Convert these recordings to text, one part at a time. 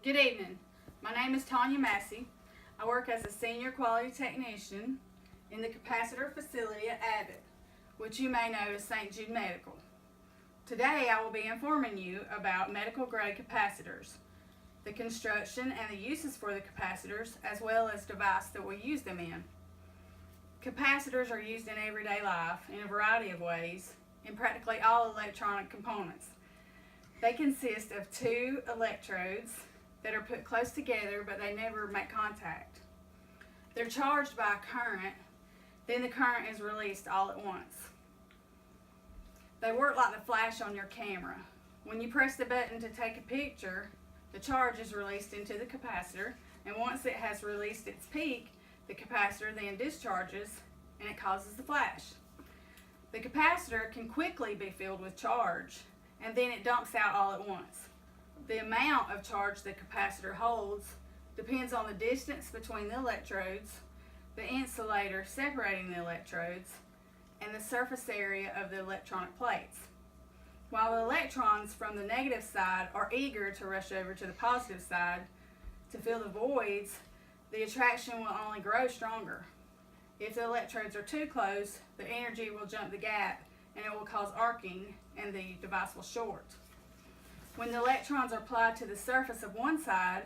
Good evening. My name is Tanya Massey. I work as a senior quality technician in the capacitor facility at Abbott, which you may know as St. Jude Medical. Today I will be informing you about medical grade capacitors, the construction and the uses for the capacitors, as well as the device that we use them in. Capacitors are used in everyday life in a variety of ways in practically all electronic components. They consist of two electrodes that are put close together, but they never make contact. They're charged by a current, then the current is released all at once. They work like the flash on your camera. When you press the button to take a picture, the charge is released into the capacitor, and once it has released its peak, the capacitor then discharges and it causes the flash. The capacitor can quickly be filled with charge, and then it dumps out all at once. The amount of charge the capacitor holds depends on the distance between the electrodes, the insulator separating the electrodes, and the surface area of the electronic plates. While the electrons from the negative side are eager to rush over to the positive side to fill the voids, the attraction will only grow stronger. If the electrodes are too close, the energy will jump the gap and it will cause arcing and the device will short. When the electrons are applied to the surface of one side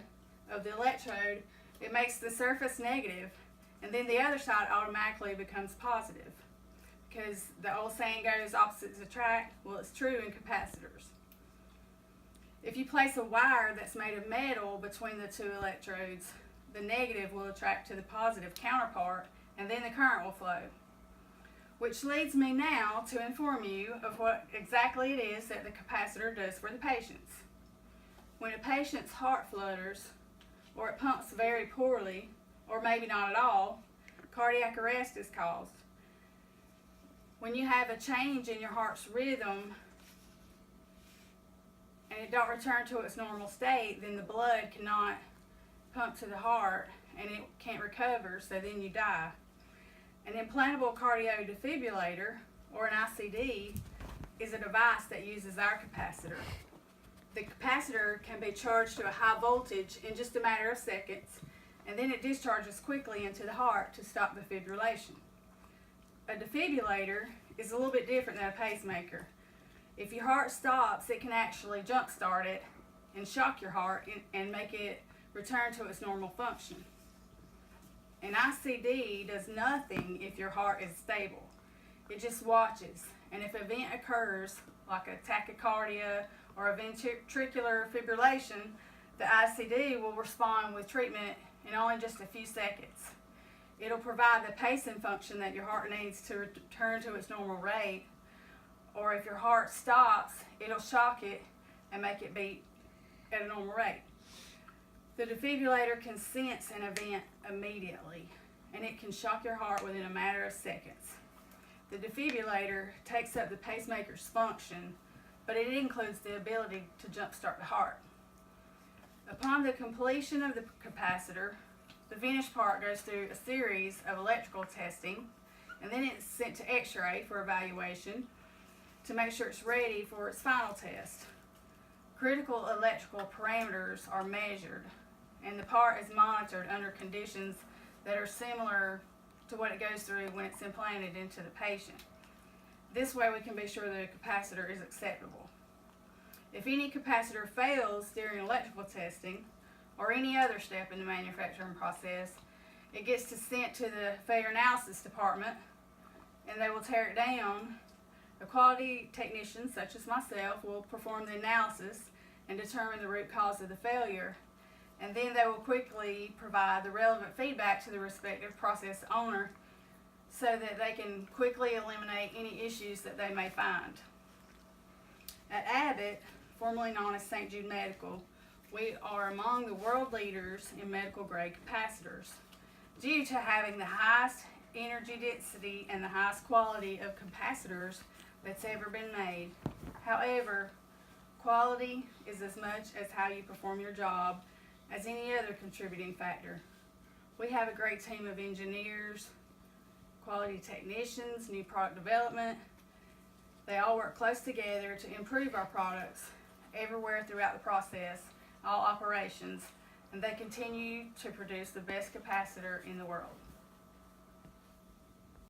of the electrode, it makes the surface negative, and then the other side automatically becomes positive. Because the old saying goes, opposites attract. Well, it's true in capacitors. If you place a wire that's made of metal between the two electrodes, the negative will attract to the positive counterpart, and then the current will flow. Which leads me now to inform you of what exactly it is that the capacitor does for the patients. When a patient's heart flutters, or it pumps very poorly, or maybe not at all, cardiac arrest is caused. When you have a change in your heart's rhythm and it don't return to its normal state, then the blood cannot pump to the heart and it can't recover, so then you die. An implantable cardiodefibrillator, or an ICD, is a device that uses our capacitor. The capacitor can be charged to a high voltage in just a matter of seconds, and then it discharges quickly into the heart to stop the fibrillation. A defibrillator is a little bit different than a pacemaker. If your heart stops, it can actually jump start it and shock your heart and make it return to its normal function. An ICD does nothing if your heart is stable. It just watches, and if an event occurs, like a tachycardia or a ventricular fibrillation, the ICD will respond with treatment in only just a few seconds. It'll provide the pacing function that your heart needs to return to its normal rate, or if your heart stops, it'll shock it and make it beat at a normal rate. The defibrillator can sense an event immediately, and it can shock your heart within a matter of seconds. The defibrillator takes up the pacemaker's function, but it includes the ability to jumpstart the heart. Upon the completion of the capacitor, the finished part goes through a series of electrical testing, and then it's sent to X-ray for evaluation to make sure it's ready for its final test. Critical electrical parameters are measured, and the part is monitored under conditions that are similar to what it goes through when it's implanted into the patient. This way we can be sure the capacitor is acceptable. If any capacitor fails during electrical testing or any other step in the manufacturing process, it gets sent to the failure analysis department, and they will tear it down. A quality technician such as myself will perform the analysis and determine the root cause of the failure, and then they will quickly provide the relevant feedback to the respective process owner so that they can quickly eliminate any issues that they may find. At Abbott, formerly known as St. Jude Medical, we are among the world leaders in medical grade capacitors due to having the highest energy density and the highest quality of capacitors that's ever been made. However, quality is as much as how you perform your job as any other contributing factor. We have a great team of engineers, quality technicians, new product development. They all work close together to improve our products everywhere throughout the process. all operations, and they continue to produce the best capacitor in the world.